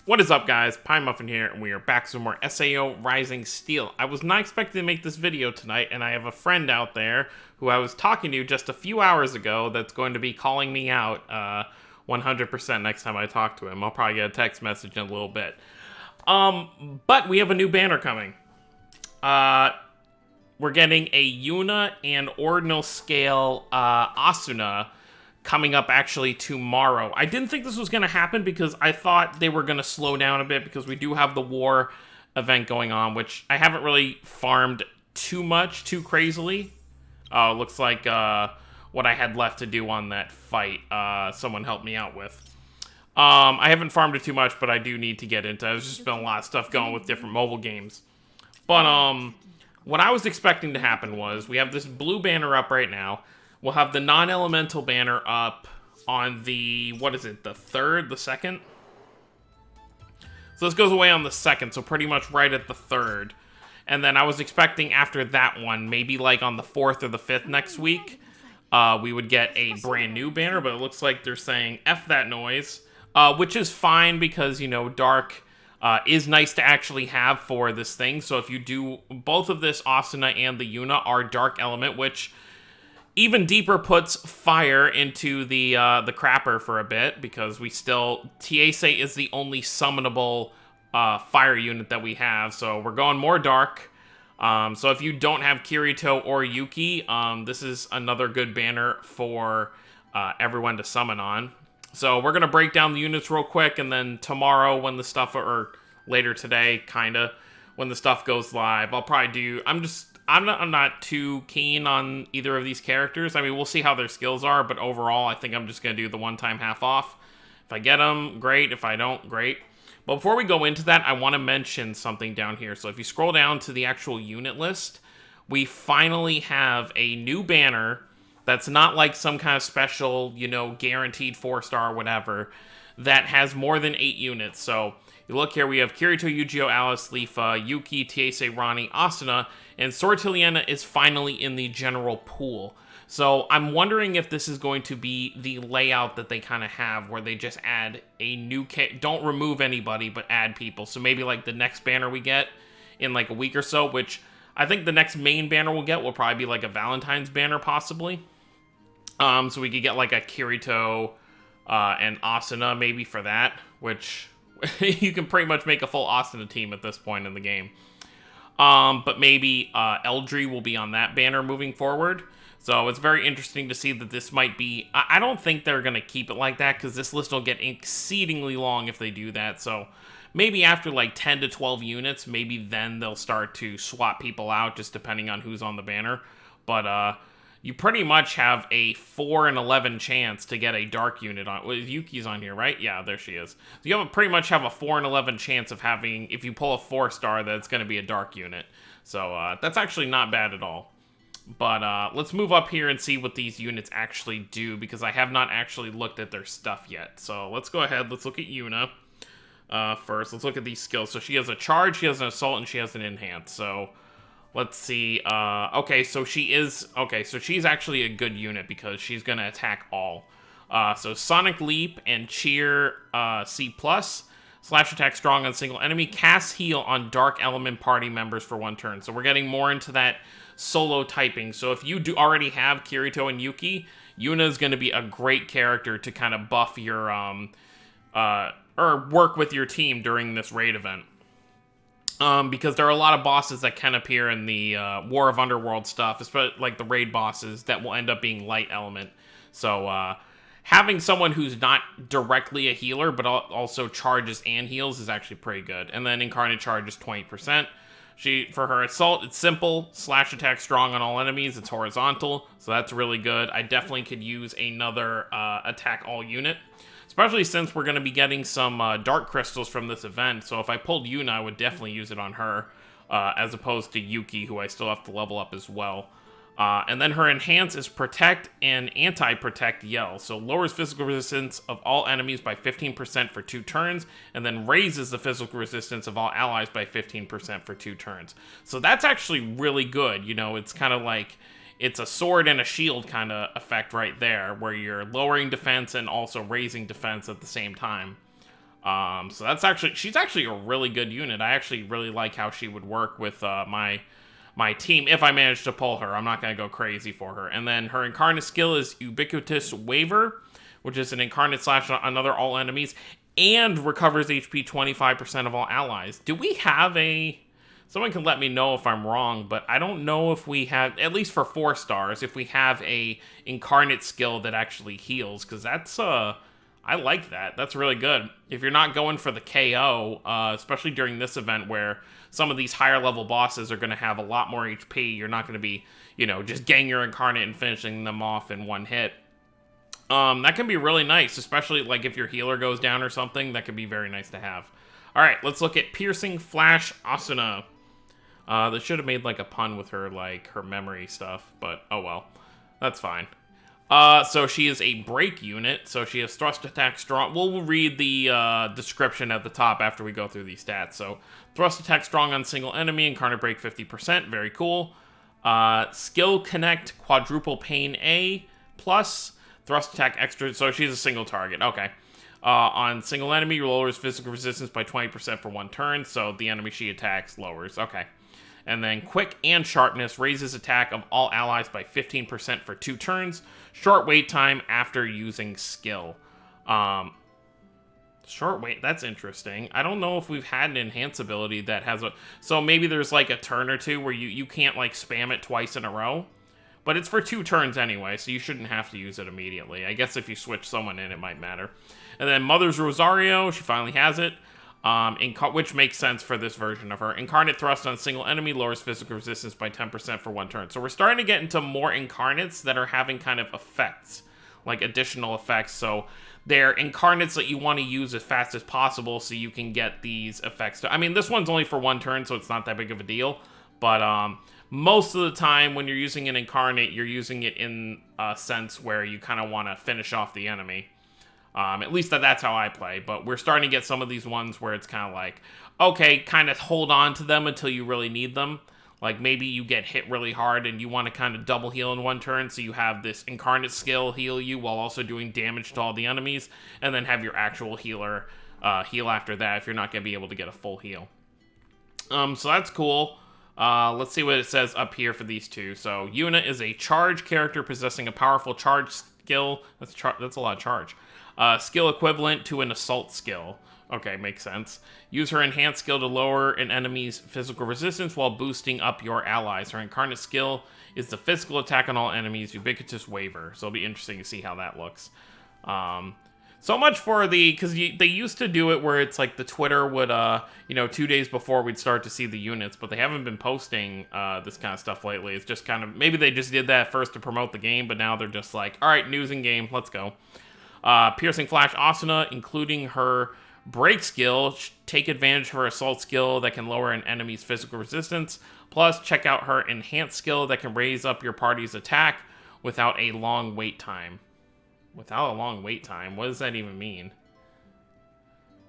What is up, guys? Pie Muffin here, and we are back with more SAO Rising Steel. I was not expecting to make this video tonight, and I have a friend out there who I was talking to just a few hours ago that's going to be calling me out 100% next time I talk to him. I'll probably get a text message in a little bit. But we have a new banner coming. We're getting a Yuna and Ordinal scale Asuna coming up actually tomorrow. I didn't think this was going to happen because I thought they were going to slow down a bit because we do have the war event going on, which I haven't really farmed too crazily. Looks like what I had left to do on that fight, someone helped me out with. I haven't farmed it too much, but I do need to get into it. There's just been a lot of stuff going with different mobile games. But what I was expecting to happen was we have this blue banner up right now. We'll have the non-elemental banner up on the, what is it, the third, the second? So this goes away on the second, so pretty much right at the third. And then I was expecting after that one, maybe like on the 4th or the 5th next week, we would get a brand new banner, but it looks like they're saying F that noise, which is fine because, you know, Dark is nice to actually have for this thing. So if you do both of this, Asuna and the Yuna are Dark Element, which even deeper puts fire into the crapper for a bit, because we still, Tiese is the only summonable fire unit that we have, so we're going more dark. So if you don't have Kirito or Yuki, this is another good banner for everyone to summon on. So we're going to break down the units real quick, and then tomorrow when the stuff, or later today, kinda, when the stuff goes live, I'll probably do, I'm not too keen on either of these characters. I mean, we'll see how their skills are, but overall, I think I'm just going to do the one-time half off. If I get them, great. If I don't, great. But before we go into that, I want to mention something down here. So if you scroll down to the actual unit list, we finally have a new banner that's not like some kind of special, you know, guaranteed 4-star or whatever, that has more than 8 units. So you look here, we have Kirito, Yujiro, Alice, Leafa, Yuki, Tiese, Rani, Asuna, and Sortiliana is finally in the general pool. So I'm wondering if this is going to be the layout that they kind of have, where they just add a new don't remove anybody, but add people. So maybe like the next banner we get in like a week or so, which I think the next main banner we'll get will probably be like a Valentine's banner, possibly. So we could get like a Kirito and Asuna maybe for that, which you can pretty much make a full Asuna team at this point in the game. But maybe Eldry will be on that banner moving forward. So it's very interesting to see that this might be... I don't think they're going to keep it like that, because this list will get exceedingly long if they do that. So maybe after like 10 to 12 units, maybe then they'll start to swap people out, just depending on who's on the banner. But you pretty much have a 4 in 11 chance to get a dark unit on. Well, Yuki's on here, right? Yeah, there she is. So you pretty much have a 4 in 11 chance of having, if you pull a 4-star, that it's going to be a dark unit. So that's actually not bad at all. But let's move up here and see what these units actually do, because I have not actually looked at their stuff yet. So let's go ahead, let's look at Yuna first. Let's look at these skills. So she has a charge, she has an assault, and she has an enhance. So let's see. Okay, so she's actually a good unit because she's going to attack all. So Sonic Leap and Cheer C+. Slash attack strong on single enemy. Cast heal on dark element party members for 1 turn. So we're getting more into that solo typing. So if you do already have Kirito and Yuki, Yuna is going to be a great character to kind of buff your, or work with your team during this raid event. Because there are a lot of bosses that can appear in the War of Underworld stuff, especially like the raid bosses, that will end up being light element. So having someone who's not directly a healer, but also charges and heals is actually pretty good. And then Incarnate Charge is 20%. For her assault, it's simple. Slash attack strong on all enemies. It's horizontal, so that's really good. I definitely could use another attack all unit, especially since we're going to be getting some dark crystals from this event. So if I pulled Yuna, I would definitely use it on her, as opposed to Yuki, who I still have to level up as well. And then her enhance is protect and anti-protect yell. So lowers physical resistance of all enemies by 15% for 2 turns, and then raises the physical resistance of all allies by 15% for 2 turns. So that's actually really good. You know, it's kind of like, it's a sword and a shield kind of effect right there, where you're lowering defense and also raising defense at the same time. So that's she's actually a really good unit. I actually really like how she would work with my team if I manage to pull her. I'm not going to go crazy for her. And then her incarnate skill is Ubiquitous Waver, which is an incarnate slash another all enemies, and recovers HP 25% of all allies. Do we have a... Someone can let me know if I'm wrong, but I don't know if we have, at least for 4 stars, if we have a incarnate skill that actually heals, because that's, I like that. That's really good. If you're not going for the KO, especially during this event where some of these higher level bosses are going to have a lot more HP, you're not going to be, you know, just getting your incarnate and finishing them off in one hit. That can be really nice, especially like if your healer goes down or something. That could be very nice to have. All right, let's look at Piercing Flash Asuna. They should have made like a pun with her, like her memory stuff, but oh well, that's fine. So she is a break unit, so she has thrust attack strong. We'll read the description at the top after we go through these stats. So thrust attack strong on single enemy, incarnate break 50%, very cool. Skill connect quadruple pain A plus thrust attack extra, so she's a single target, okay. On single enemy, lowers physical resistance by 20% for 1 turn, so the enemy she attacks lowers, okay. And then quick and sharpness raises attack of all allies by 15% for 2 turns. Short wait time after using skill. Short wait, that's interesting. I don't know if we've had an enhance ability that has a... So maybe there's like a turn or two where you can't like spam it twice in a row. But it's for 2 turns anyway, so you shouldn't have to use it immediately. I guess if you switch someone in, it might matter. And then Mother's Rosario, she finally has it. Which makes sense for this version of her. Incarnate thrust on single enemy lowers physical resistance by 10% for 1 turn. So we're starting to get into more incarnates that are having kind of effects, like additional effects. So they're incarnates that you want to use as fast as possible so you can get these effects. I mean, this one's only for 1 turn, so it's not that big of a deal. But most of the time when you're using an incarnate, you're using it in a sense where you kind of want to finish off the enemy. At least that's how I play, but we're starting to get some of these ones where it's kind of like, okay, kind of hold on to them until you really need them. Like maybe you get hit really hard and you want to kind of double heal in 1 turn, so you have this incarnate skill heal you while also doing damage to all the enemies, and then have your actual healer heal after that if you're not going to be able to get a full heal. So that's cool. Let's see what it says up here for these two. So Yuna is a charge character possessing a powerful charge skill. That's a lot of charge. Skill equivalent to an assault skill. Okay, makes sense. Use her enhanced skill to lower an enemy's physical resistance while boosting up your allies. Her incarnate skill is the physical attack on all enemies, Ubiquitous Waver. So it'll be interesting to see how that looks. So much for because they used to do it where it's like the Twitter would, 2 days before we'd start to see the units, but they haven't been posting this kind of stuff lately. It's just kind of, maybe they just did that first to promote the game, but now they're just like, all right, news in game, let's go. Piercing Flash Asuna, including her break skill, take advantage of her assault skill that can lower an enemy's physical resistance. Plus, check out her enhanced skill that can raise up your party's attack without a long wait time. Without a long wait time? What does that even mean?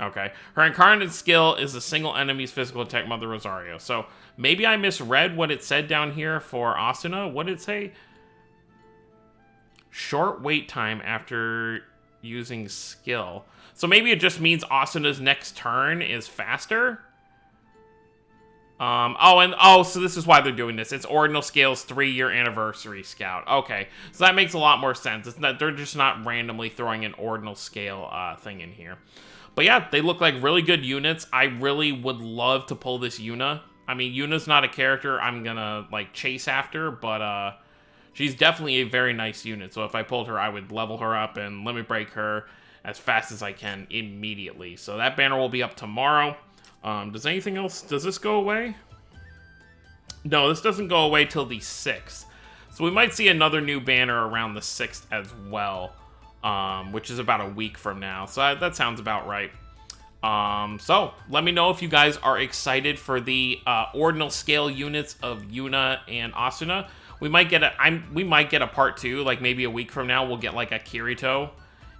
Okay. Her incarnate skill is a single enemy's physical attack, Mother Rosario. So, maybe I misread what it said down here for Asuna. What did it say? Short wait time after using skill. So maybe it just means Asuna's next turn is faster? So this is why they're doing this. It's Ordinal Scale's 3-year anniversary scout. Okay, so that makes a lot more sense. It's not, they're just not randomly throwing an Ordinal Scale thing in here. But yeah, they look like really good units. I really would love to pull this Yuna. I mean, Yuna's not a character I'm gonna, like, chase after, but, she's definitely a very nice unit. So if I pulled her, I would level her up and limit break her as fast as I can immediately. So that banner will be up tomorrow. Does anything else... Does this go away? No, this doesn't go away till the 6th. So we might see another new banner around the 6th as well, which is about a week from now. So that sounds about right. So let me know if you guys are excited for the Ordinal Scale units of Yuna and Asuna. We might get a part 2, like maybe a week from now. We'll get like a Kirito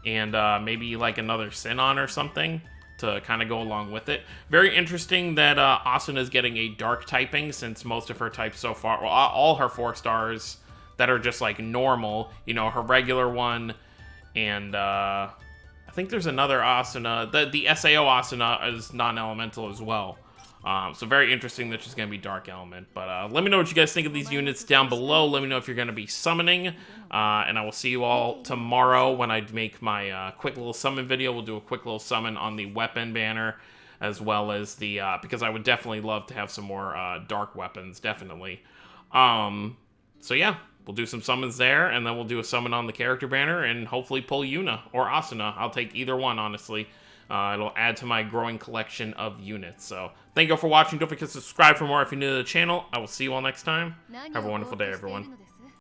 and maybe like another Sinon or something to kind of go along with it. Very interesting that Asuna is getting a dark typing, since most of her types so far, well, all her 4 stars that are just like normal, her regular one, and I think there's another Asuna. The SAO Asuna is non-elemental as well. So very interesting that she's going to be Dark Element. But let me know what you guys think of these units down below. Let me know if you're going to be summoning. And I will see you all tomorrow when I make my quick little summon video. We'll do a quick little summon on the weapon banner, as well as the... because I would definitely love to have some more dark weapons, definitely. So yeah, we'll do some summons there, and then we'll do a summon on the character banner, and hopefully pull Yuna or Asuna. I'll take either one, honestly. It'll add to my growing collection of units. So, thank you all for watching. Don't forget to subscribe for more if you're new to the channel. I will see you all next time. Have a wonderful day, everyone.